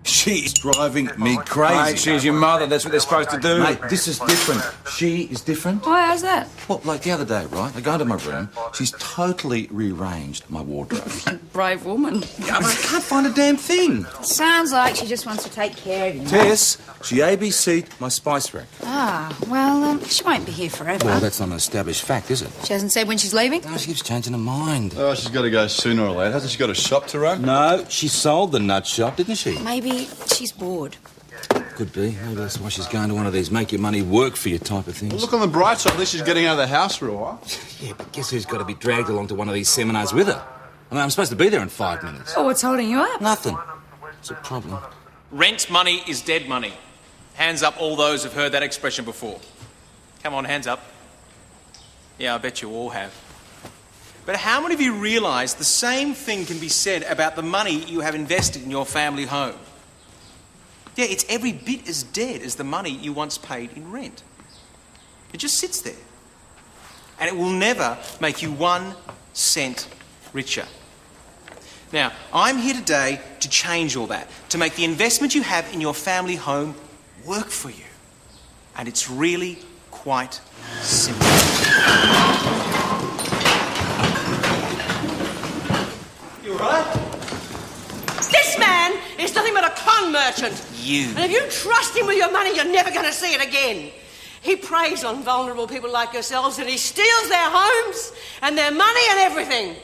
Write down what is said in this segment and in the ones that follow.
She's driving me crazy. Mate, she's your mother. That's what they're supposed to do. Mate, this is different. She is different. Why, how's that? Well, like the other day, right? I go into my room. She's totally rearranged my wardrobe. Brave woman. I can't find a damn thing. Sounds like she just wants to take care of you. Tess, she ABC'd my spice rack. Ah, well, she won't be here forever. Well, that's not an established fact, is it? She hasn't said when she's leaving? No, she keeps changing her mind. Oh, she's got to go sooner or later. Hasn't she got a shop to run? No, she sold the nut shop, didn't she? Maybe she's bored. Could be. Maybe that's why she's going to one of these make your money work for you type of things. Well, look on the bright side. At least she's getting out of the house for a while. Yeah, but guess who's got to be dragged along to one of these seminars with her? I mean, I'm supposed to be there in 5 minutes. Oh, what's holding you up? Nothing. It's a problem. Rent money is dead money. Hands up all those who've heard that expression before. Come on, hands up. Yeah, I bet you all have. But how many of you realise the same thing can be said about the money you have invested in your family home? Yeah, it's every bit as dead as the money you once paid in rent. It just sits there. And it will never make you 1 cent richer. Now, I'm here today to change all that, to make the investment you have in your family home work for you. And it's really quite simple. You all right? This man is nothing but a con merchant. You. And if you trust him with your money, you're never going to see it again. He preys on vulnerable people like yourselves and he steals their homes and their money and everything.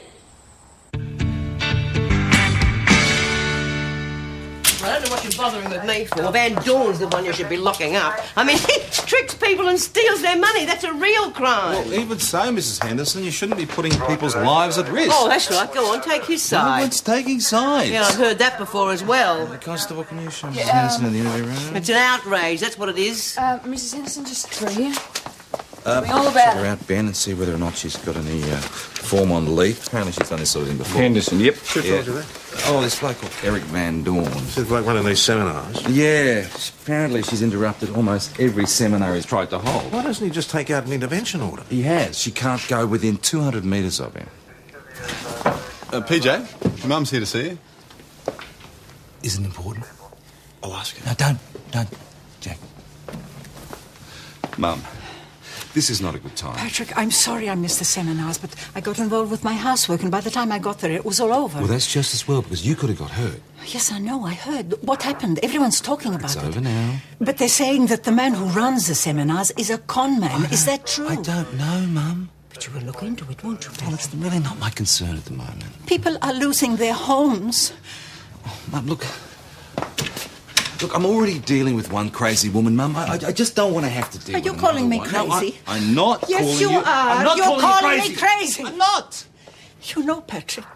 I don't know what you're bothering with me for. Van Dorn's the one you should be locking up. I mean, he tricks people and steals their money. That's a real crime. Well, even so, Mrs. Henderson, you shouldn't be putting people's lives at risk. Oh, that's right. Go on, take his side. No one's taking sides. Yeah, I've heard that before as well. Constable, can you show Mrs. Henderson in the interview room? It's an outrage, that's what it is. Mrs. Henderson, just through here. Tell me all about Check her out, Ben, and see whether or not she's got any form on leaf. Apparently she's done this sort of thing before. Henderson, yep. Should have told you that. Oh, this bloke called Eric Van Dorn. This is like one of these seminars. Yeah, apparently she's interrupted almost every seminar he's tried to hold. Why doesn't he just take out an intervention order? He has. She can't go within 200 metres of him. PJ, your mum's here to see you. Isn't important. I'll ask her. No, don't, Jack. Mum, this is not a good time. Patrick, I'm sorry I missed the seminars, but I got involved with my housework, and by the time I got there, it was all over. Well, that's just as well, because you could have got hurt. Yes, I know, I heard. What happened? Everyone's talking about it. It's over now. But they're saying that the man who runs the seminars is a con man. Is that true? I don't know, Mum. But you will look into it, won't you, Well, Patrick? it's really not my concern at the moment. People are losing their homes. Oh, Mum, look, I'm already dealing with one crazy woman, Mum. I just don't want to have to deal Are with you calling me another one. crazy? No, I'm not Yes, calling you you. are. I'm not You're calling you me crazy. I'm not. You know, Patrick,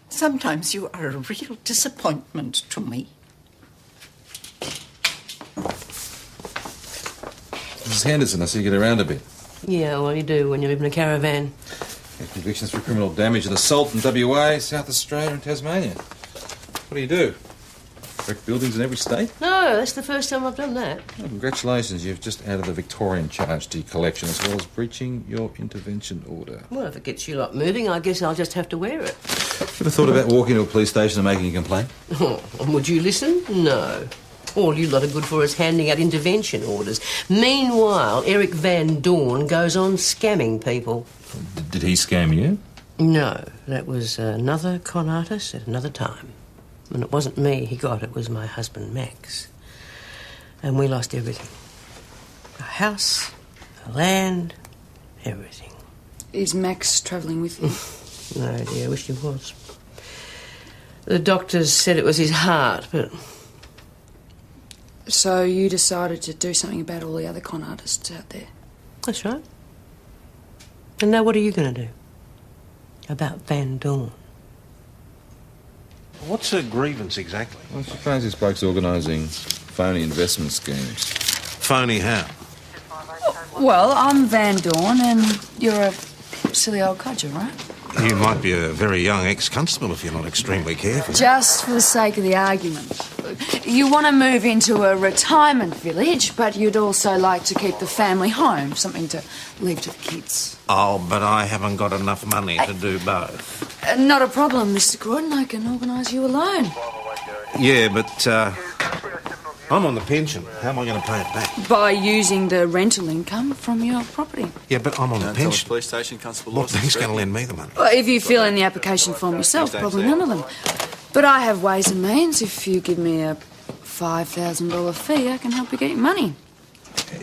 sometimes you are a real disappointment to me. Mrs. Henderson, I see you get around a bit. Yeah, well, you do when you live in a caravan. Convictions for criminal damage and assault in WA, South Australia and Tasmania. What do? Wreck buildings in every state? No, that's the first time I've done that. Well, congratulations, you've just added the Victorian charge to your collection as well as breaching your intervention order. Well, if it gets you lot moving, I guess I'll just have to wear it. Ever thought about walking to a police station and making a complaint? Oh, and would you listen? No. All you lot are good for is handing out intervention orders. Meanwhile, Eric Van Dorn goes on scamming people. Did he scam you? No, that was another con artist at another time. And it wasn't me he got, it was my husband, Max. And we lost everything. Our house, our land, everything. Is Max travelling with you? No, dear, I wish he was. The doctors said it was his heart, but... So you decided to do something about all the other con artists out there? That's right. And now what are you going to do? About Van Dorn? What's her grievance exactly? I suppose this bloke's organising phony investment schemes. Phony how? Well, I'm Van Dorn and you're a silly old codger, right? You might be a very young ex-constable if you're not extremely careful. Just for the sake of the argument. You want to move into a retirement village, but you'd also like to keep the family home, something to leave to the kids. Oh, but I haven't got enough money to do both. Not a problem, Mr. Gordon. I can organise you a loan. Yeah, but I'm on the pension. How am I going to pay it back? By using the rental income from your property. Yeah, but I'm on the Tell the pension. police station, Constable What Lawson. bank's going to lend me the money? Well, if you fill in the application form yourself, probably none of them. But I have ways and means. If you give me a $5,000 fee, I can help you get your money.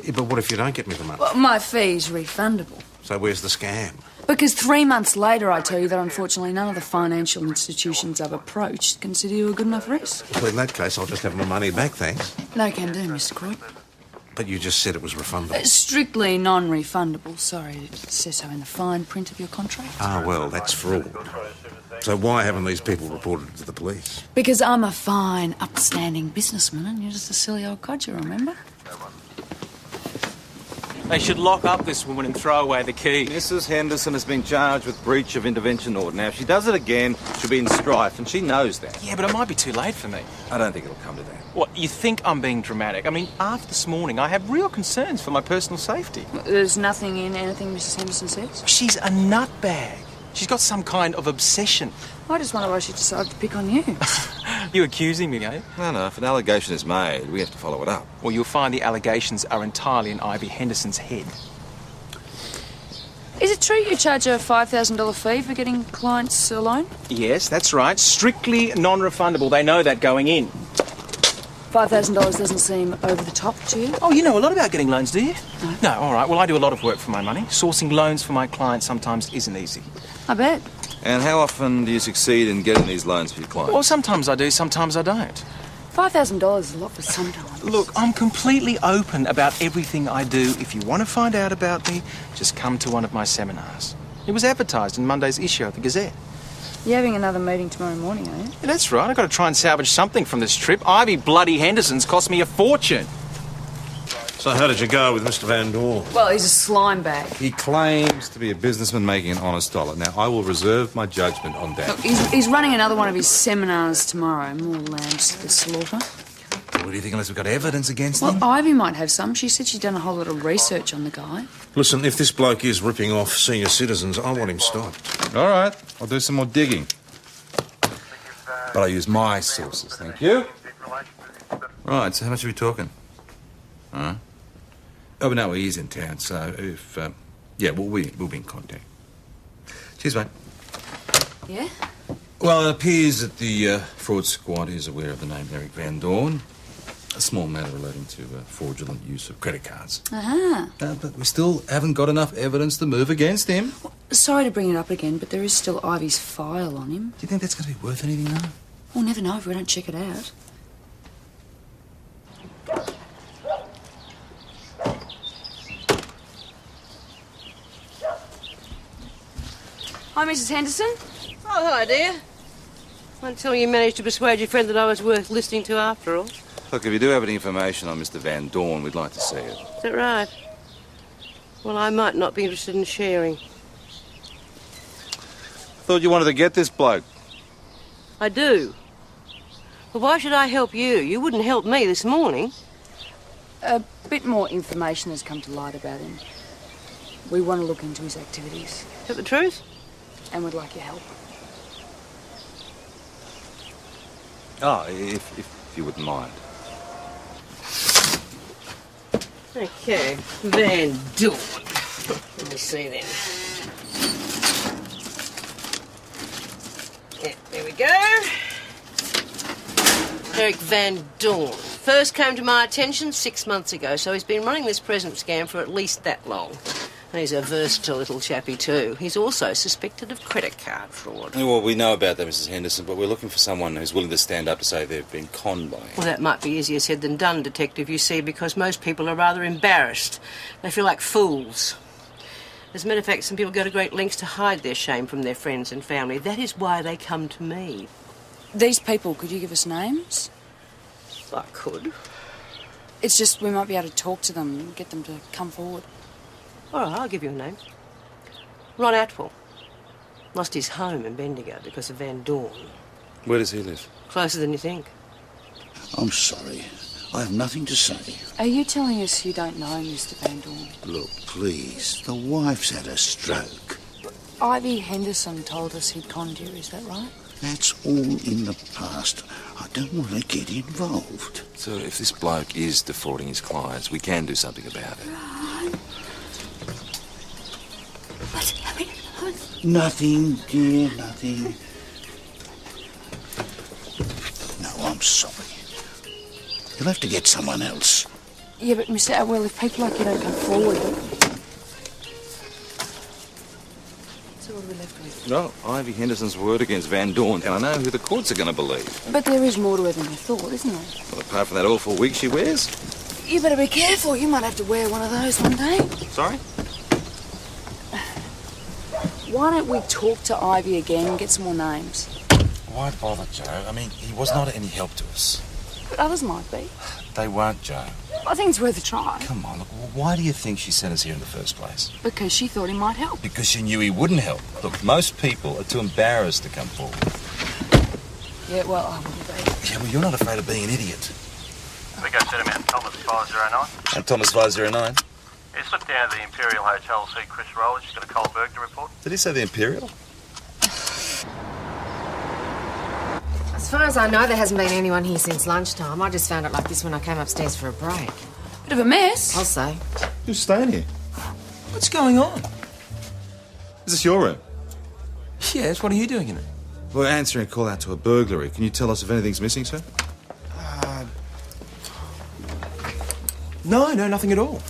Yeah, but what if you don't get me the money? Well, my fee's refundable. So where's the scam? Because 3 months later, I tell you that unfortunately none of the financial institutions I've approached consider you a good enough risk. Well, in that case, I'll just have my money back, thanks. No can do, Mr. Croyd. But you just said it was refundable. Strictly non-refundable. Sorry, it says so in the fine print of your contract. Ah, well, that's fraud. So why haven't these people reported it to the police? Because I'm a fine, upstanding businessman and you're just a silly old codger, remember? They should lock up this woman and throw away the key. Mrs. Henderson has been charged with breach of intervention order. Now, if she does it again, she'll be in strife, and she knows that. Yeah, but it might be too late for me. I don't think it'll come to that. What, you think I'm being dramatic? I mean, after this morning, I have real concerns for my personal safety. There's nothing in anything Mrs. Henderson says? She's a nutbag. She's got some kind of obsession. I just wonder why she decided to pick on you. You accusing me, eh? No, if an allegation is made, we have to follow it up. Well, you'll find the allegations are entirely in Ivy Henderson's head. Is it true you charge a $5,000 fee for getting clients a loan? Yes, that's right. Strictly non-refundable. They know that going in. $5,000 doesn't seem over the top to you? Oh, you know a lot about getting loans, do you? No, all right. Well, I do a lot of work for my money. Sourcing loans for my clients sometimes isn't easy. I bet. And how often do you succeed in getting these loans for your clients? Well, sometimes I do, sometimes I don't. $5,000 is a lot for sometimes. Look, I'm completely open about everything I do. If you want to find out about me, just come to one of my seminars. It was advertised in Monday's issue of the Gazette. You're having another meeting tomorrow morning, are you? Yeah, that's right. I've got to try and salvage something from this trip. Ivy bloody Henderson's cost me a fortune. So how did you go with Mr. Van Dorn? Well, he's a slime bag. He claims to be a businessman making an honest dollar. Now, I will reserve my judgment on that. Look, he's running another one of his seminars tomorrow. More lambs to slaughter. What do you think, unless we've got evidence against Well, him? Ivy might have some. She said she'd done a whole lot of research on the guy. Listen, if this bloke is ripping off senior citizens, I want him stopped. All right, I'll do some more digging. But I'll use my sources, thank you. Right, so how much are we talking? All right. Oh, but no, he is in town, so if... yeah, we'll be in contact. Cheers, mate. Yeah? Well, it appears that the fraud squad is aware of the name Eric Van Dorn. A small matter relating to fraudulent use of credit cards. Uh-huh. But we still haven't got enough evidence to move against him. Sorry to bring it up again, but there is still Ivy's file on him. Do you think that's going to be worth anything, though? We'll never know if we don't check it out. Hi, Mrs. Henderson. Oh, hi, dear. Until you managed to persuade your friend that I was worth listening to after all. Look, if you do have any information on Mr. Van Dorn, we'd like to see it. Is that right? Well, I might not be interested in sharing. Thought you wanted to get this bloke. I do. But why should I help you? You wouldn't help me this morning. A bit more information has come to light about him. We want to look into his activities, Is that the truth? and we'd like your help. Oh, if you wouldn't mind. Okay, Van Dorn. Let me see then. Yeah, there we go. Eric Van Dorn. First came to my attention 6 months ago, so he's been running this present scam for at least that long. And he's a versatile little chappie too. He's also suspected of credit card fraud. Well, we know about that, Mrs. Henderson, but we're looking for someone who's willing to stand up to say they've been conned by him. Well, that might be easier said than done, Detective, you see, because most people are rather embarrassed. They feel like fools. As a matter of fact, some people go to great lengths to hide their shame from their friends and family. That is why they come to me. These people, could you give us names? I could. It's just we might be able to talk to them and get them to come forward. All right, I'll give you a name. Ron Atwell. Lost his home in Bendigo because of Van Dorn. Where does he live? Closer than you think. I'm sorry. I have nothing to say. Are you telling us you don't know Mr. Van Dorn? Look, please. The wife's had a stroke. Ivy Henderson told us he'd conned you, is that right? That's all in the past. I don't want to get involved. So if this bloke is defrauding his clients, we can do something about it. What's happening? Nothing, dear, nothing. No, I'm sorry. You'll have to get someone else. Yeah, but Mr. Atwell, if people like you don't come forward... So what are we left with? No, Ivy Henderson's word against Van Dorn, and I know who the courts are going to believe. But there is more to it than you thought, isn't there? Well, apart from that awful wig she wears. You better be careful. You might have to wear one of those one day. Sorry? Why don't we talk to Ivy again and get some more names? Why bother, Joe? I mean, he was not any help to us. But others might be. They weren't, Joe. I think it's worth a try. Come on, look, why do you think she sent us here in the first place? Because she thought he might help. Because she knew he wouldn't help. Look, most people are too embarrassed to come forward. Yeah, well, I wouldn't be. Yeah, well, you're not afraid of being an idiot. We go set him out, Thomas 509. And Thomas 509? Yeah, slip down to the Imperial Hotel, see Chris Rowland. She's got a cold burglar report. Did he say the Imperial? As far as I know, there hasn't been anyone here since lunchtime. I just found it like this when I came upstairs for a break. Bit of a mess. I'll say. Who's staying here? What's going on? Is this your room? Yes, what are you doing in it? We're answering a call out to a burglary. Can you tell us if anything's missing, sir? No, nothing at all.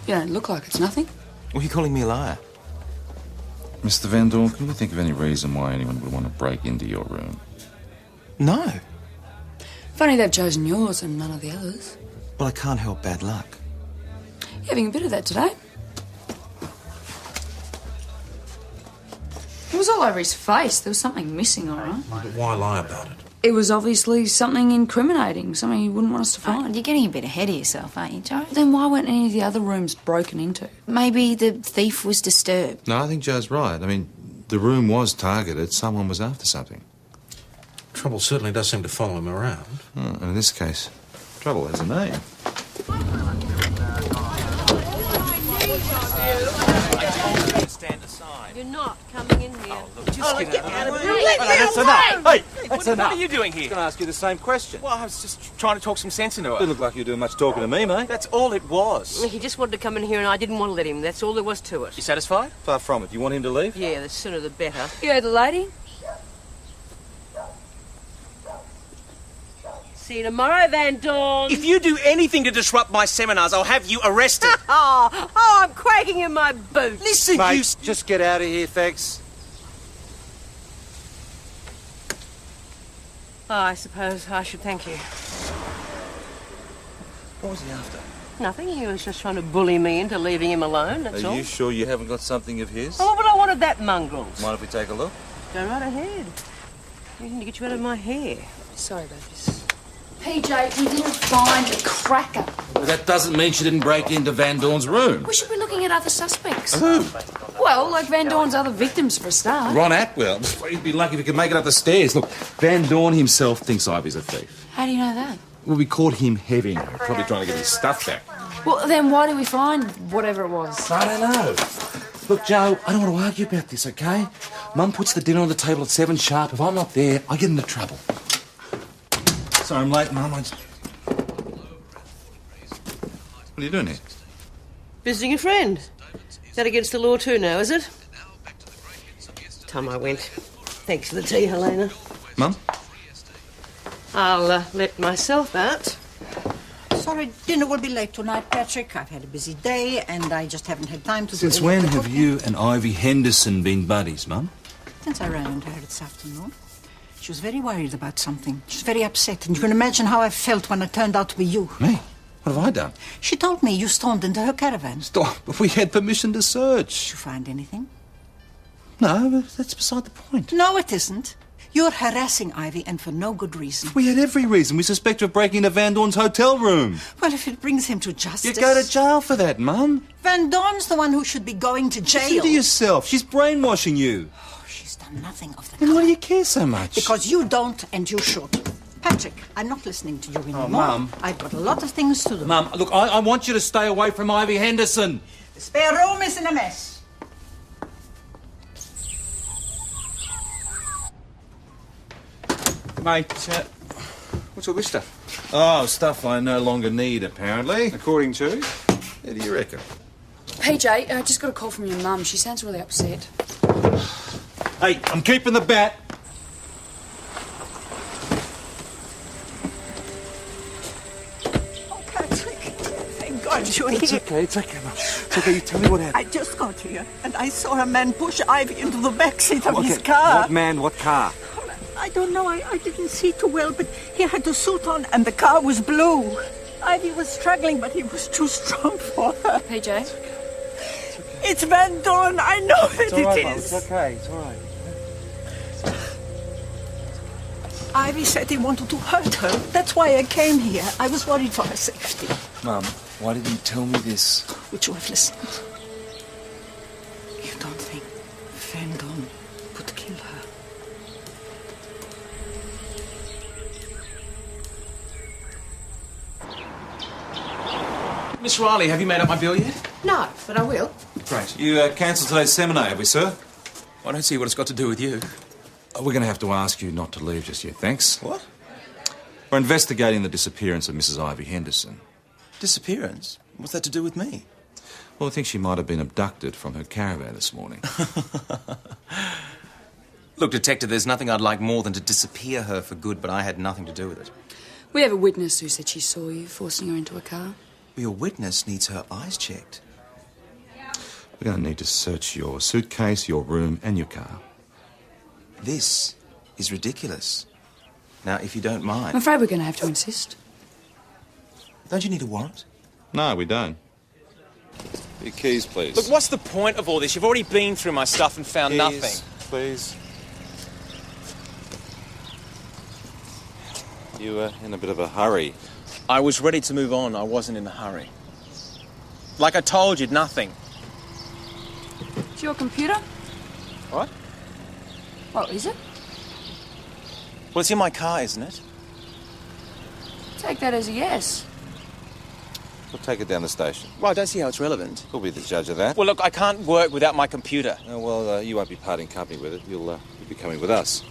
You don't look like it's nothing. Well, you're calling me a liar. Mr. Van Dorn, can you think of any reason why anyone would want to break into your room? No. Funny they've chosen yours and none of the others. Well, I can't help bad luck. You're having a bit of that today. It was all over his face. There was something missing, all right. But why lie about it? It was obviously something incriminating, something he wouldn't want us to find. You're getting a bit ahead of yourself, aren't you, Joe? Then why weren't any of the other rooms broken into? Maybe the thief was disturbed. No, I think Joe's right. I mean, the room was targeted. Someone was after something. Trouble certainly does seem to follow him around. Oh, and in this case, trouble has a name. Stand aside. You're not coming in here. Get out of here. That's enough. Hey, What are you doing here? I'm going to ask you the same question. Well, I was just trying to talk some sense into Didn't her. look like you were doing much talking to me, mate. That's all it was. He just wanted to come in here and I didn't want to let him. That's all there was to it. You satisfied? Far from it. You want him to leave? Yeah, the sooner the better. You heard the lady? See you tomorrow, Van Dorn. If you do anything to disrupt my seminars, I'll have you arrested. Oh, I'm quaking in my boots. Listen, Mate, you... just get out of here, thanks. Oh, I suppose I should thank you. What was he after? Nothing. He was just trying to bully me into leaving him alone, that's all. Are you sure you haven't got something of his? Oh, but I wanted that mongrels. Mind if we take a look? Go right ahead. I need to get you out of my hair. Sorry, babies. PJ, we didn't find a cracker. Well, that doesn't mean she didn't break into Van Dorn's room. We should be looking at other suspects. Who? Well, like Van Dorn's other victims for a start. Ron Atwell. He'd be lucky if he could make it up the stairs. Look, Van Dorn himself thinks Ivy's a thief. How do you know that? Well, we caught him heavy. Probably trying to get his stuff back. Well, then why did we find whatever it was? I don't know. Look, Joe, I don't want to argue about this, okay? Mum puts the dinner on the table at 7 sharp. If I'm not there, I get into trouble. Sorry, I'm late, Mum. What are you doing here? Visiting a friend. Is that against the law too now, is it? Time I went. Thanks for the tea, Helena. Mum? I'll let myself out. Sorry, dinner will be late tonight, Patrick. I've had a busy day and I just haven't had time to... Since do any when of the have cooking. you and Ivy Henderson been buddies, Mum? Since I ran into her this afternoon. She was very worried about something. She was very upset, and you can imagine how I felt when it turned out to be you. Me? What have I done? She told me you stormed into her caravan. Stop. We had permission to search. Did you find anything? No, but that's beside the point. No, it isn't. You're harassing Ivy, and for no good reason. We had every reason. We suspect her of breaking into Van Dorn's hotel room. Well, if it brings him to justice... You go to jail for that, Mum. Van Dorn's the one who should be going to jail. Listen to yourself. She's brainwashing you. Oh, she's done nothing of the Then kind. why do you care so much? Because you don't, and you should. Patrick, I'm not listening to you anymore. Mum. I've got a lot of things to do. Mum, look, I want you to stay away from Ivy Henderson. The spare room is in a mess. Mate, what's all this stuff? Oh, stuff I no longer need, apparently. According to? How do you reckon? PJ, I just got a call from your mum. She sounds really upset. Hey, I'm keeping the bat. Oh, Patrick, thank God you're here. It's okay, Mum. It's okay, you tell me what happened. I just got here, and I saw a man push Ivy into the back seat of his car. What man, what car? I don't know, I didn't see too well, but he had a suit on, and the car was blue. Ivy was struggling, but he was too strong for her. PJ? It's Van Dorn, I know that it is. It's okay, it's all right. Ivy said he wanted to hurt her. That's why I came here. I was worried for her safety. Mum, why didn't you tell me this? Would you have listened? You don't think Van Dorn would kill her? Miss Riley, have you made up my bill yet? No, but I will. Great. You cancelled today's seminar, have we, sir? I don't see what it's got to do with you. We're going to have to ask you not to leave just yet, thanks. What? We're investigating the disappearance of Mrs. Ivy Henderson. Disappearance? What's that to do with me? Well, I think she might have been abducted from her caravan this morning. Look, Detective, there's nothing I'd like more than to disappear her for good, but I had nothing to do with it. We have a witness who said she saw you forcing her into a car. Well, your witness needs her eyes checked. We're going to need to search your suitcase, your room, and your car. This is ridiculous. Now, if you don't mind... I'm afraid we're going to have to insist. Don't you need a warrant? No, we don't. Your keys, please. Look, what's the point of all this? You've already been through my stuff and found nothing. Please. You were in a bit of a hurry. I was ready to move on. I wasn't in a hurry. Like I told you, nothing. It's your computer? What? Oh, is it? Well, it's in my car, isn't it? Take that as a yes. We'll take it down the station. Well, I don't see how it's relevant. We'll be the judge of that. Well, look, I can't work without my computer. Oh, well, you won't be parting company with it. You'll be coming with us.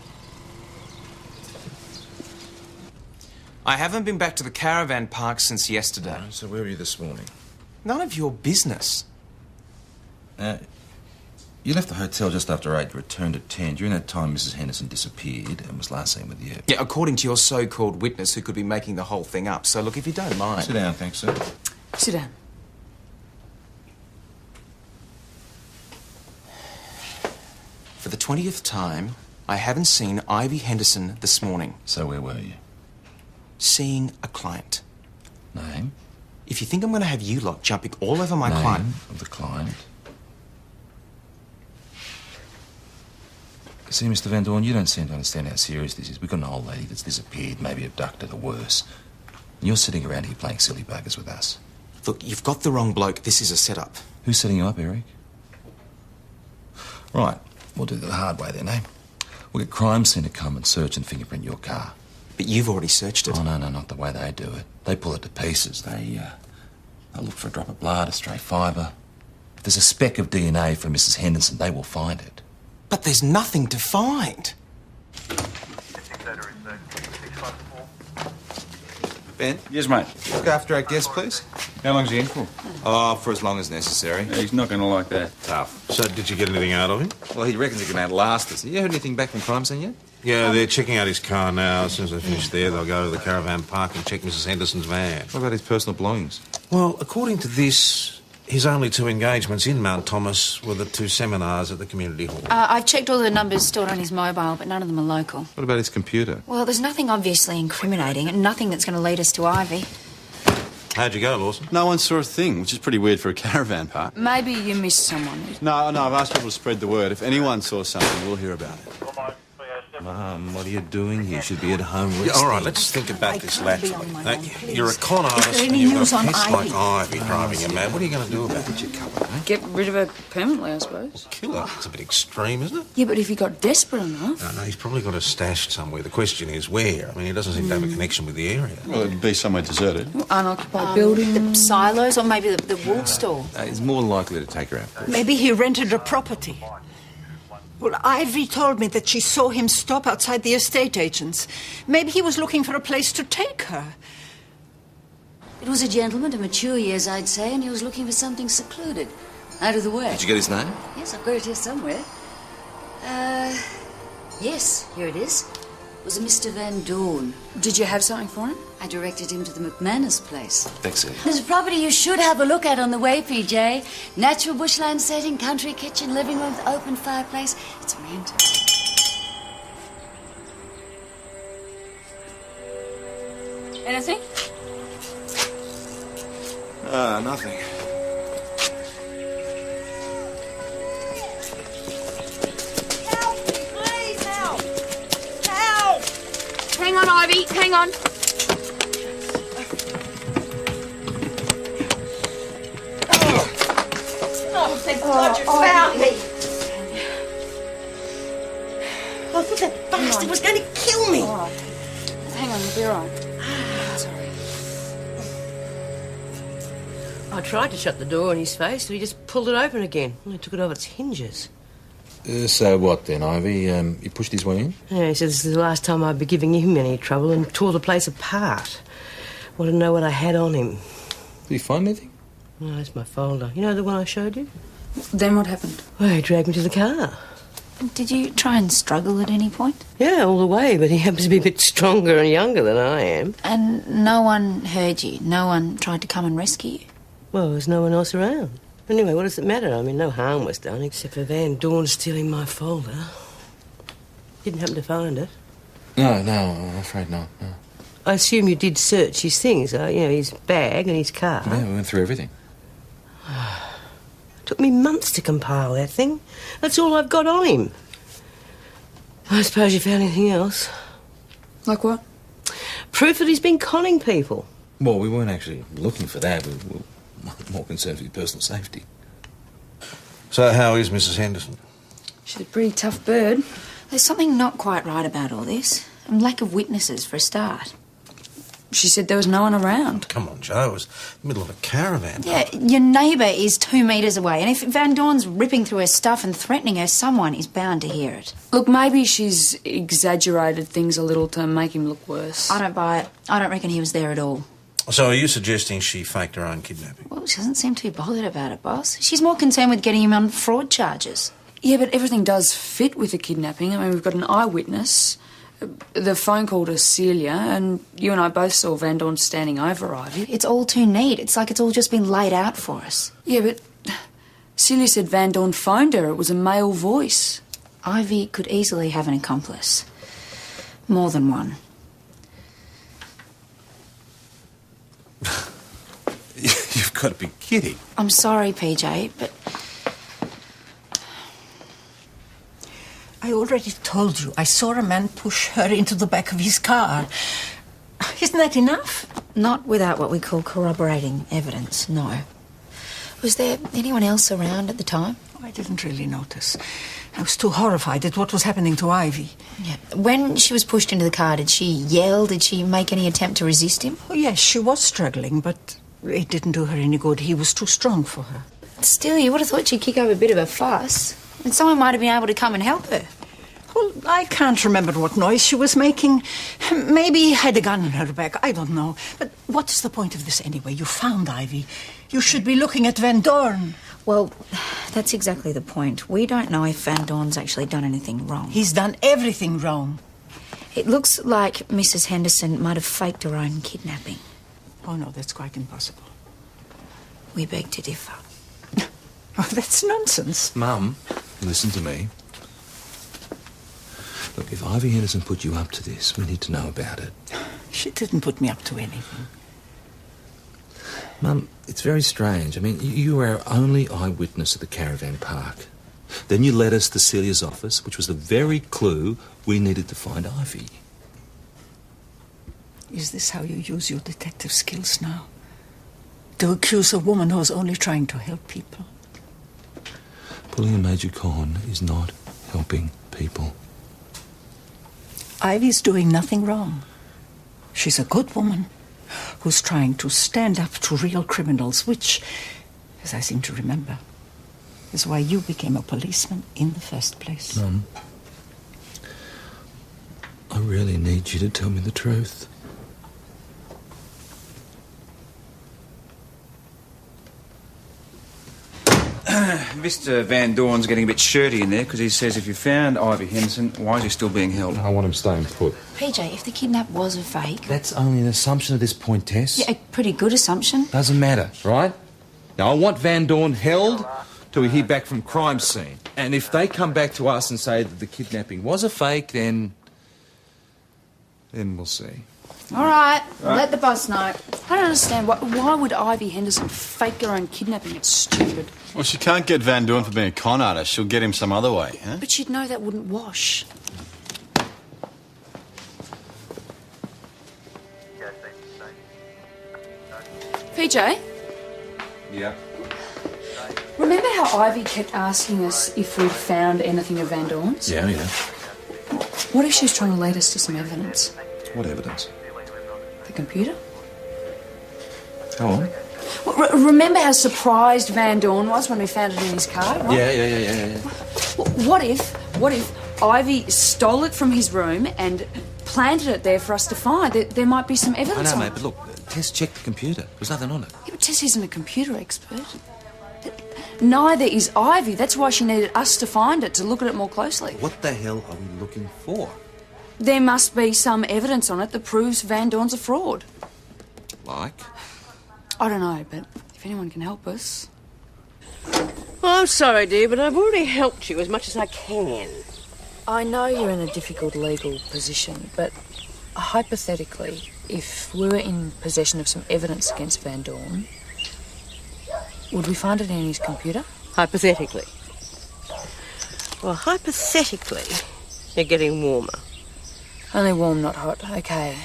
I haven't been back to the caravan park since yesterday. So where were you this morning? None of your business. You left the hotel just after 8, you returned at 10. During that time, Mrs. Henderson disappeared and was last seen with you. Yeah, according to your so-called witness who could be making the whole thing up. So, look, if you don't mind... Sit down, thanks, sir. Sit down. For the 20th time, I haven't seen Ivy Henderson this morning. So where were you? Seeing a client. Name? If you think I'm going to have you lot jumping all over my Name client... of the client. See, Mr. Van Dorn, you don't seem to understand how serious this is. We've got an old lady that's disappeared, maybe abducted or worse. And you're sitting around here playing silly buggers with us. Look, you've got the wrong bloke. This is a setup. Who's setting you up, Eric? Right, we'll do it the hard way then, eh? We'll get crime scene to come and search and fingerprint your car. But you've already searched it. Oh, no, not the way they do it. They pull it to pieces. They look for a drop of blood, a stray fibre. If there's a speck of DNA from Mrs. Henderson, they will find it. But there's nothing to find. Ben? Yes, mate. Look after our guest, please. How long's he in for? Oh, for as long as necessary. Yeah, he's not going to like that. Tough. So, did you get anything out of him? Well, he reckons he can outlast us. Have you heard anything back from crime scene yet? Yeah, they're checking out his car now. As soon as they finish there, they'll go to the caravan park and check Mrs. Henderson's van. What about his personal belongings? Well, according to this, his only 2 engagements in Mount Thomas were the 2 seminars at the community hall. I've checked all the numbers stored on his mobile, but none of them are local. What about his computer? Well, there's nothing obviously incriminating and nothing that's going to lead us to Ivy. How'd you go, Lawson? No one saw a thing, which is pretty weird for a caravan park. Maybe you missed someone. No, I've asked people to spread the word. If anyone saw something, we'll hear about it. Mum, what are you doing here? You should be at home. Yeah, all right, let's think about this laterally. You're a con artist and you've got a pest like Ivy driving you mad. What are you going to do about it? Get rid of her permanently, I suppose. Kill her? It's a bit extreme, isn't it? Yeah, but if he got desperate enough... No, he's probably got her stashed somewhere. The question is where? I mean, he doesn't seem to have a connection with the area. Well, it'd be somewhere deserted. Unoccupied building. The silos or maybe the wool store. He's more likely to take her out. Maybe he rented a property. Well, Ivy told me that she saw him stop outside the estate agent's. Maybe he was looking for a place to take her. It was a gentleman of mature years, I'd say, and he was looking for something secluded, out of the way. Did you get his name? Yes, I've got it here somewhere. Yes, here it is. It was a Mr. Van Dorn. Did you have something for him? I directed him to the McManus place. Thanks, Ed. There's a property you should have a look at on the way, PJ. Natural bushland setting, country kitchen, living room with open fireplace. It's mint. Anything? Nothing. Please help! Help! Hang on, Ivy. Hang on. Oh, thank God you found me! I thought that bastard was going to kill me. All right. Hang on, you'll be all right. Sorry. I tried to shut the door in his face, but he just pulled it open again. He took it off its hinges. So what then, Ivy? He pushed his way in? Yeah, he said this is the last time I'd be giving him any trouble, and tore the place apart. Wanted to know what I had on him. Did you find anything? Oh, that's my folder. You know the one I showed you? Then what happened? Well, he dragged me to the car. Did you try and struggle at any point? Yeah, all the way, but he happens to be a bit stronger and younger than I am. And no one heard you? No one tried to come and rescue you? Well, there's no one else around. Anyway, what does it matter? I mean, no harm was done, except for Van Dorn stealing my folder. Didn't happen to find it. No, I'm afraid not, no. I assume you did search his things, his bag and his car. Yeah, we went through everything. It took me months to compile that thing. That's all I've got on him. I suppose you found anything else? Like what? Proof that he's been conning people. Well, we weren't actually looking for that. We were more concerned with your personal safety. So how is Mrs. Henderson? She's a pretty tough bird. There's something not quite right about all this. And lack of witnesses, for a start. She said there was no one around. Come on, Joe. It was the middle of a caravan. Yeah, your neighbour is 2 metres away, and if Van Dorn's ripping through her stuff and threatening her, someone is bound to hear it. Look, maybe she's exaggerated things a little to make him look worse. I don't buy it. I don't reckon he was there at all. So are you suggesting she faked her own kidnapping? Well, she doesn't seem too bothered about it, boss. She's more concerned with getting him on fraud charges. Yeah, but everything does fit with the kidnapping. I mean, we've got an eyewitness, the phone call to Celia, and you and I both saw Van Dorn standing over Ivy. It's all too neat. It's like it's all just been laid out for us. Yeah, but Celia said Van Dorn phoned her. It was a male voice. Ivy could easily have an accomplice. More than one. You've got to be kidding. I'm sorry, PJ, but... I already told you I saw a man push her into the back of his car. Isn't that enough? Not without what we call corroborating evidence, no. Was there anyone else around at the time? I didn't really notice. I was too horrified at what was happening to Ivy. Yeah. When she was pushed into the car, did she yell? Did she make any attempt to resist him? Oh, yes, she was struggling, but it didn't do her any good. He was too strong for her. Still, you would have thought she'd kick up a bit of a fuss. And someone might have been able to come and help her. Well, I can't remember what noise she was making. Maybe he had a gun in her back. I don't know. But what's the point of this anyway? You found Ivy. You should be looking at Van Dorn. Well, that's exactly the point. We don't know if Van Dorn's actually done anything wrong. He's done everything wrong. It looks like Mrs. Henderson might have faked her own kidnapping. Oh, no, that's quite impossible. We beg to differ. Oh, that's nonsense. Mum, listen to me. Look, if Ivy Henderson put you up to this, we need to know about it. She didn't put me up to anything. Mum, it's very strange. I mean, you were our only eyewitness at the caravan park. Then you led us to Celia's office, which was the very clue we needed to find Ivy. Is this how you use your detective skills now? To accuse a woman who's only trying to help people? Pulling a major con is not helping people. Ivy's doing nothing wrong. She's a good woman who's trying to stand up to real criminals, which, as I seem to remember, is why you became a policeman in the first place. Mum, I really need you to tell me the truth. Mr. Van Dorn's getting a bit shirty in there because he says if you found Ivy Henderson, why is he still being held? I want him staying put. PJ, if the kidnap was a fake... That's only an assumption at this point, Tess. Yeah, a pretty good assumption. Doesn't matter, right? Now, I want Van Dorn held till we hear back from crime scene. And if they come back to us and say that the kidnapping was a fake, then we'll see. All right, let the boss know. I don't understand. Why would Ivy Henderson fake her own kidnapping? It's stupid. Well, she can't get Van Dorn for being a con artist. She'll get him some other way, huh? But she'd know that wouldn't wash. PJ? Yeah? Remember how Ivy kept asking us if we'd found anything of Van Dorn's? Yeah. What if she was trying to lead us to some evidence? What evidence? The computer? Go on. Well, remember how surprised Van Dorn was when we found it in his car, right? Yeah. What if Ivy stole it from his room and planted it there for us to find? There might be some I evidence know, on mate, it. but look, Tess checked the computer. There's nothing on it. Yeah, but Tess isn't a computer expert. Neither is Ivy. That's why she needed us to find it, to look at it more closely. What the hell are we looking for? There must be some evidence on it that proves Van Dorn's a fraud. Like? I don't know, but if anyone can help us... Oh, I'm sorry, dear, but I've already helped you as much as I can. I know you're in a difficult legal position, but hypothetically, if we were in possession of some evidence against Van Dorn, would we find it in his computer? Hypothetically. Well, hypothetically, you're getting warmer. Only warm, not hot. Okay.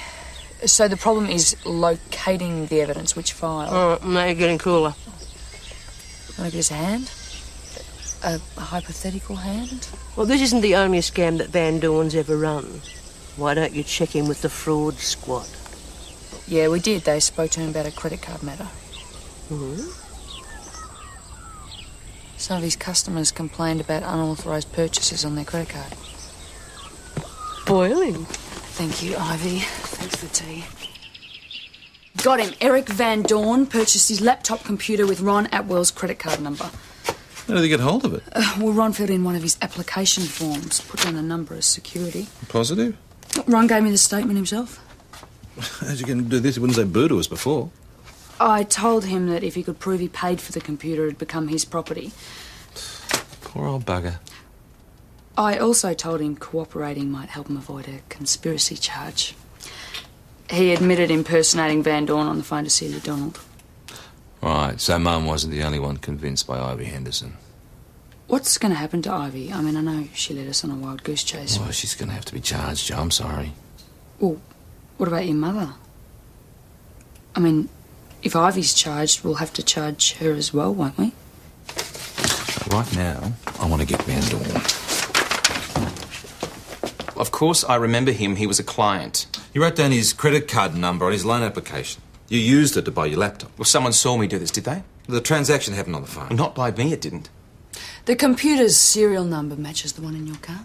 So the problem is locating the evidence. Which file? Oh, now you're getting cooler. Want to give us a hand? A hypothetical hand? Well, this isn't the only scam that Van Dorn's ever run. Why don't you check in with the fraud squad? Yeah, we did. They spoke to him about a credit card matter. Mm-hmm. Some of his customers complained about unauthorised purchases on their credit card. Boiling. Thank you, Ivy. Thanks for the tea. Got him. Eric Van Dorn purchased his laptop computer with Ron Atwell's credit card number. How did they get hold of it? Well, Ron filled in one of his application forms, put down the number as security. Positive? Ron gave me the statement himself. How's he going to do this? He wouldn't say boo to us before. I told him that if he could prove he paid for the computer, it'd become his property. Poor old bugger. I also told him cooperating might help him avoid a conspiracy charge. He admitted impersonating Van Dorn on the phone to Celia Donald. Right, so Mum wasn't the only one convinced by Ivy Henderson. What's going to happen to Ivy? I mean, I know she led us on a wild goose chase. Well, she's going to have to be charged, Joe. I'm sorry. Well, what about your mother? I mean, if Ivy's charged, we'll have to charge her as well, won't we? Right now, I want to get Van Dorn. Of course, I remember him. He was a client. You wrote down his credit card number on his loan application. You used it to buy your laptop. Well, someone saw me do this, did they? The transaction happened on the phone. Not by me, it didn't. The computer's serial number matches the one in your car.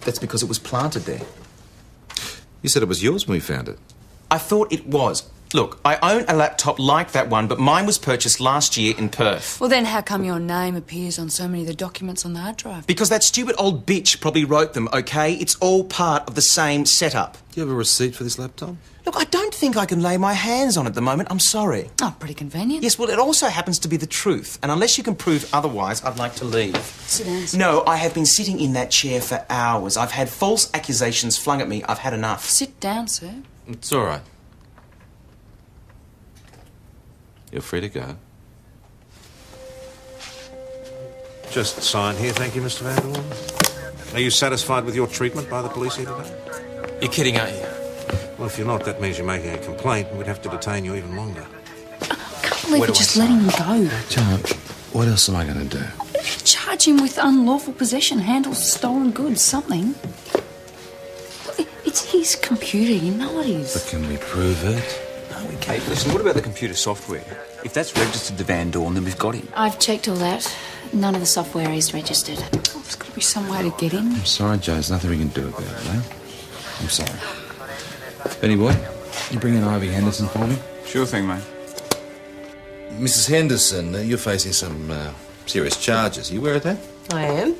That's because it was planted there. You said it was yours when we found it. I thought it was. Look, I own a laptop like that one, but mine was purchased last year in Perth. Well, then how come your name appears on so many of the documents on the hard drive? Because that stupid old bitch probably wrote them, OK? It's all part of the same setup. Do you have a receipt for this laptop? Look, I don't think I can lay my hands on it at the moment. I'm sorry. Oh, pretty convenient. Yes, well, it also happens to be the truth. And unless you can prove otherwise, I'd like to leave. Sit down. No, I have been sitting in that chair for hours. I've had false accusations flung at me. I've had enough. Sit down, sir. It's all right. You're free to go. Just sign here, thank you, Mr. Van Dorn. Are you satisfied with your treatment by the police here today? You're kidding, aren't you? Well, if you're not, that means you're making a complaint, and we'd have to detain you even longer. I can't believe you're just letting him go. Joe, what else am I going to do? Charge him with unlawful possession, handle stolen goods, something. It's his computer, you know it is. But can we prove it? Hey, listen, what about the computer software? If that's registered to Van Dorn, then we've got him. I've checked all that. None of the software is registered. Oh, there's got to be some way to get in. I'm sorry, Joe. There's nothing we can do about it, eh? I'm sorry. Benny boy, you bring in Ivy Henderson for me? Sure thing, mate. Mrs. Henderson, you're facing some serious charges. Are you aware of that? I am.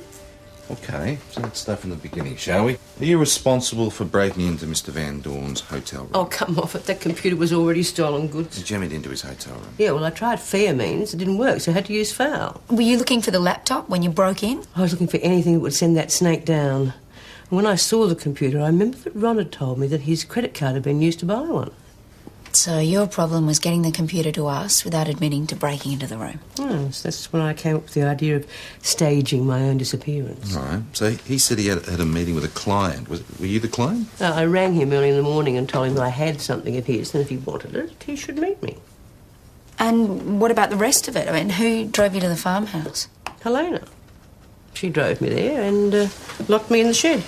Okay, so let's start from the beginning, shall we? Are you responsible for breaking into Mr. Van Dorn's hotel room? Oh, come off it. That computer was already stolen goods. You jammed it into his hotel room? Yeah, well, I tried fair means. It didn't work, so I had to use foul. Were you looking for the laptop when you broke in? I was looking for anything that would send that snake down. And when I saw the computer, I remember that Ron had told me that his credit card had been used to buy one. So your problem was getting the computer to us without admitting to breaking into the room? Yes, that's when I came up with the idea of staging my own disappearance. All right. So he said he had a meeting with a client. Were you the client? I rang him early in the morning and told him that I had something of his, and if he wanted it, he should meet me. And what about the rest of it? I mean, who drove you to the farmhouse? Helena. She drove me there and locked me in the shed.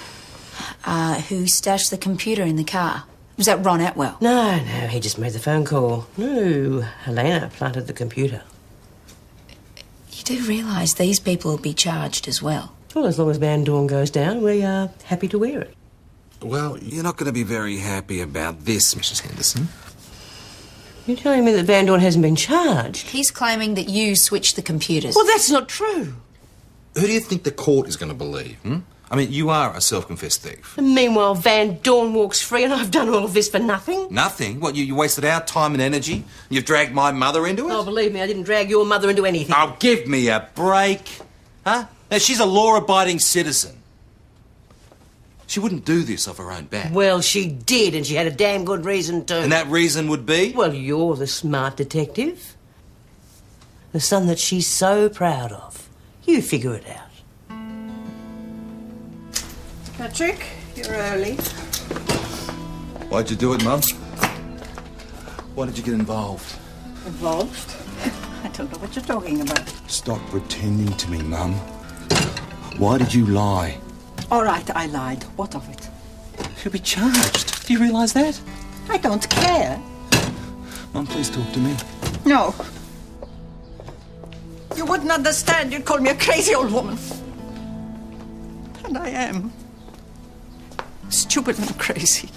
Who stashed the computer in the car? Was that Ron Atwell? No, he just made the phone call. No, Helena planted the computer. You do realise these people will be charged as well? Well, as long as Van Dorn goes down, we are happy to wear it. Well, you're not going to be very happy about this, Mrs. Henderson. You're telling me that Van Dorn hasn't been charged? He's claiming that you switched the computers. Well, that's not true. Who do you think the court is going to believe, I mean, you are a self-confessed thief. And meanwhile, Van Dorn walks free and I've done all of this for nothing? Nothing? What, you wasted our time and energy? You've dragged my mother into it? Oh, believe me, I didn't drag your mother into anything. Oh, give me a break. Huh? Now, she's a law-abiding citizen. She wouldn't do this off her own back. Well, she did, and she had a damn good reason to. And that reason would be? Well, you're the smart detective. The son that she's so proud of. You figure it out. Patrick, you're early. Why'd you do it, Mum? Why did you get involved? Involved? I don't know what you're talking about. Stop pretending to me, Mum. Why did you lie? All right, I lied. What of it? You'll be charged. Do you realise that? I don't care. Mum, please talk to me. No. You wouldn't understand. You'd call me a crazy old woman. And I am. Stupid and crazy.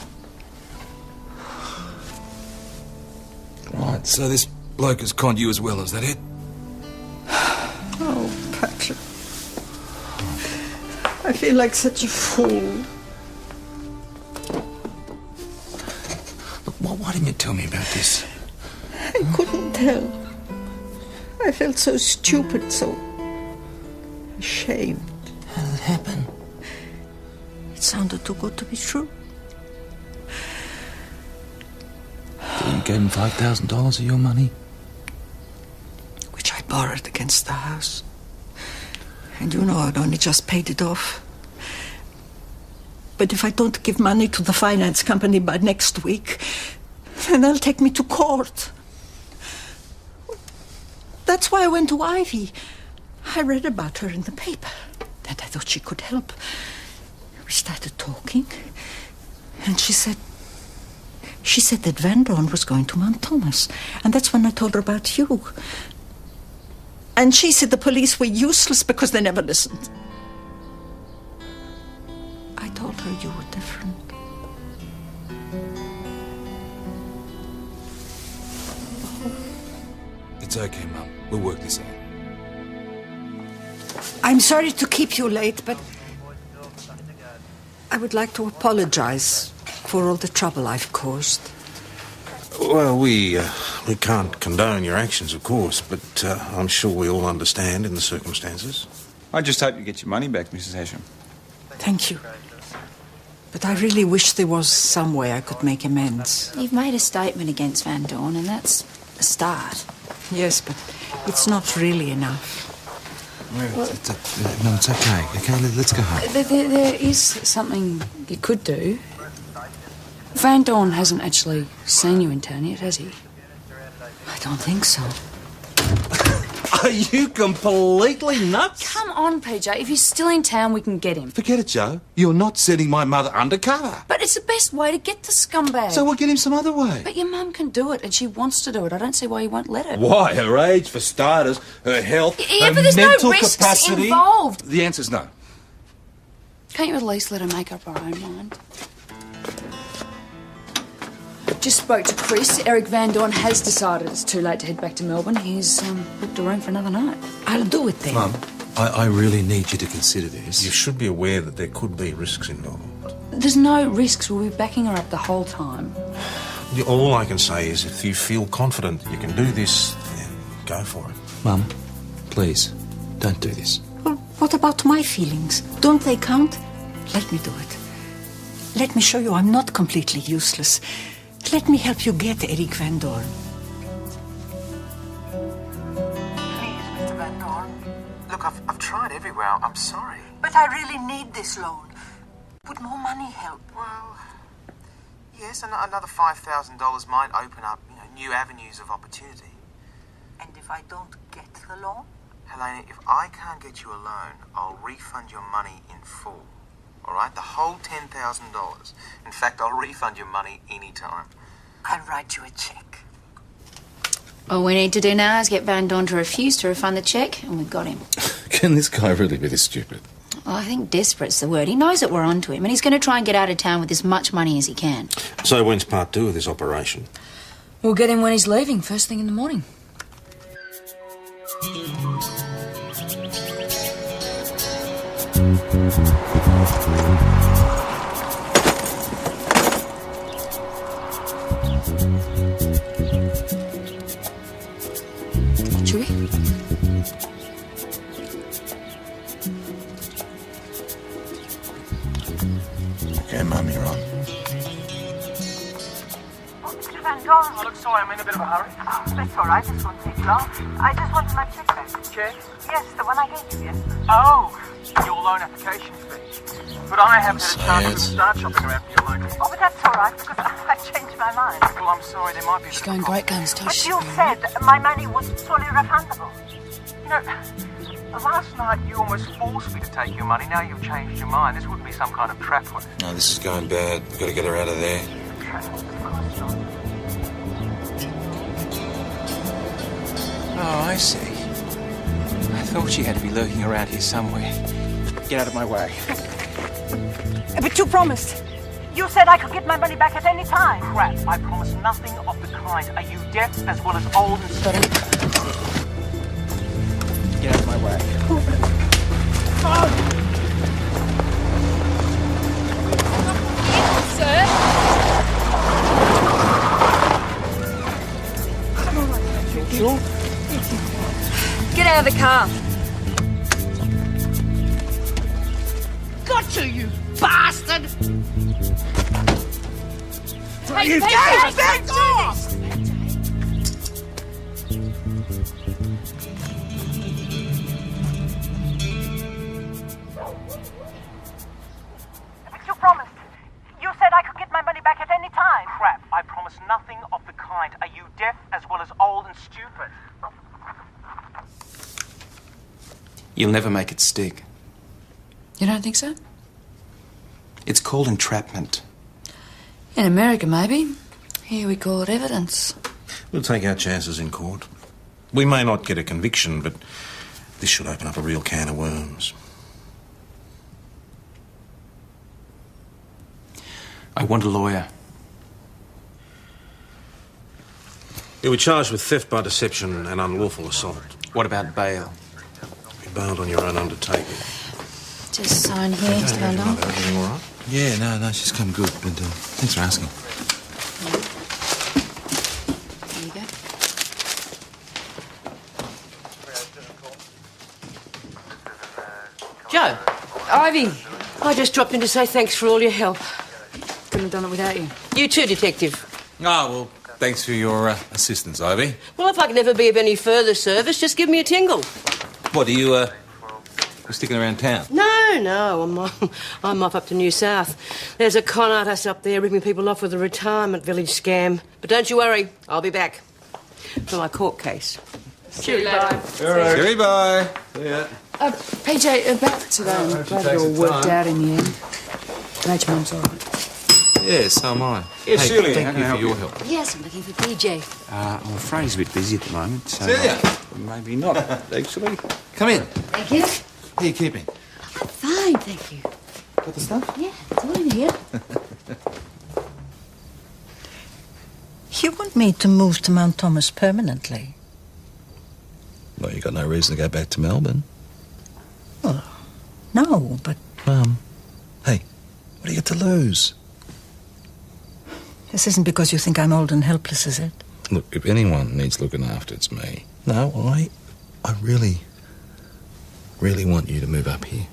Right, so this bloke has conned you as well, is that it? Oh, Patrick. I feel like such a fool. Look, why didn't you tell me about this? I couldn't tell. I felt so stupid, so ashamed. How did it happen? It sounded too good to be true. So you gave him $5,000 of your money? Which I borrowed against the house. And you know I'd only just paid it off. But if I don't give money to the finance company by next week, then they'll take me to court. That's why I went to Ivy. I read about her in the paper, and I thought she could help. We started talking, and she said that Van Dorn was going to Mount Thomas, and that's when I told her about you. And she said the police were useless because they never listened. I told her you were different. It's okay, Mum. We'll work this out. I'm sorry to keep you late, but I would like to apologize for all the trouble I've caused. Well, we can't condone your actions, of course, but I'm sure we all understand in the circumstances. I just hope you get your money back, Mrs. Hasham. Thank you. But I really wish there was some way I could make amends. You've made a statement against Van Dorn, and that's a start. Yes, but it's not really enough. Well, no, it's okay. Okay, let's go home. There is something you could do. Van Dorn hasn't actually seen you in town yet, has he? I don't think so. Are you completely nuts? Come on, PJ. If he's still in town, we can get him. Forget it, Joe. You're not sending my mother undercover. But it's the best way to get the scumbag. So we'll get him some other way. But your mum can do it, and she wants to do it. I don't see why you won't let her. Why? Her age, for starters, her health, Yeah, her but there's mental no risks capacity. involved. The answer's no. Can't you at least let her make up her own mind? Just spoke to Chris. Eric Van Dorn has decided it's too late to head back to Melbourne. He's booked a room for another night. I'll do it then. Mum, I really need you to consider this. you should be aware that there could be risks involved. There's no risks. We'll be backing her up the whole time. All I can say is if you feel confident you can do this, then go for it. Mum, please, don't do this. Well, what about my feelings? Don't they count? Let me do it. Let me show you I'm not completely useless. Let me help you get Eric Van Dorn. Please, Mr. Van Dorn. Look, I've tried everywhere. I'm sorry. But I really need this loan. Would more money help? Well, yes, another $5,000 might open up, new avenues of opportunity. And if I don't get the loan? Helena, if I can't get you a loan, I'll refund your money in full. All right? The whole $10,000. In fact, I'll refund your money anytime. I'll write you a check. All we need to do now is get Van Dorn to refuse to refund the cheque, and we've got him. Can this guy really be this stupid? Well, I think desperate's the word. He knows that we're onto him, and he's going to try and get out of town with as much money as he can. So when's part 2 of this operation? We'll get him when he's leaving, first thing in the morning. Should we? Okay, Mum, you're on. Mr. Van Dorn. Oh, look, sorry, I'm in a bit of a hurry. Oh, that's all right. This won't take long. I just wanted my check back. Check? Yes, the one I gave you yesterday. Oh, your loan application fee. But I haven't had a chance to start shopping around for you locally. Oh, but that's all right, because I changed my mind. Well, I'm sorry, there might be a She's bit going of a great guns, But Tosh. you said my money was fully refundable. You know, last night you almost forced me to take your money. Now you've changed your mind. This wouldn't be some kind of trap for you. No, this is going bad. We've got to get her out of there. Oh, I see. I thought she had to be lurking around here somewhere. Get out of my way. But you promised. You said I could get my money back at any time. Crap, I promise nothing of the kind. Are you deaf as well as old and stubborn? Get out of my way. Get out of the car. Got you bastard! Hey, back off! But you promised. You said I could get my money back at any time. Crap, I promise nothing of the kind. Are you deaf as well as old and stupid? You'll never make it stick. You don't think so? It's called entrapment. In America, maybe. Here we call it evidence. We'll take our chances in court. We may not get a conviction, but this should open up a real can of worms. I want a lawyer. You were charged with theft by deception and unlawful assault. What about bail? You bailed on your own undertaking. Just sign here, Mr. Van Dorn. Everything all right? Yeah, no, she's come good, but thanks for asking. There you go. Joe, Ivy, I just dropped in to say thanks for all your help. couldn't have done it without you. You too, Detective. Oh, well, thanks for your assistance, Ivy. Well, if I can ever be of any further service, just give me a tingle. What, are you sticking around town? No, I'm off up to New South. There's a con artist up there ripping people off with a retirement village scam. But don't you worry, I'll be back for my court case. See you later. Gary, bye. See ya. PJ, back today. I'm glad it all worked out in the end. Glad your mum's all right. Yeah, so am I. Yes, hey, Celia, thank how can you I for help your you? help. Yes, I'm looking for PJ. I'm afraid he's a bit busy at the moment, so... Celia! Maybe not, actually. Come in. Thank you. How are you keeping? Fine, thank you. Got the stuff? Yeah, it's all in here. You want me to move to Mount Thomas permanently? Well, you got no reason to go back to Melbourne. Well, no, but... Mum, hey, what do you got to lose? This isn't because you think I'm old and helpless, is it? Look, if anyone needs looking after, it's me. No, I really want you to move up here.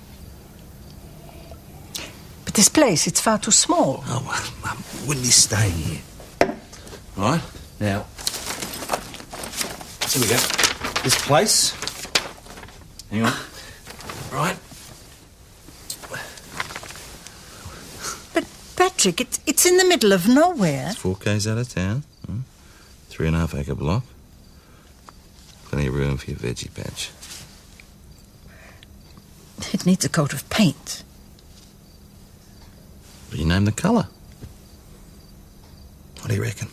But this place, it's far too small. Oh, well, Mum, wouldn't you stay here? Right, now, here we go. This place. Hang on. Right. But, Patrick, it's in the middle of nowhere. It's 4 k's out of town. 3.5 acre block. Plenty of room for your veggie patch. It needs a coat of paint. But you name the colour. What do you reckon?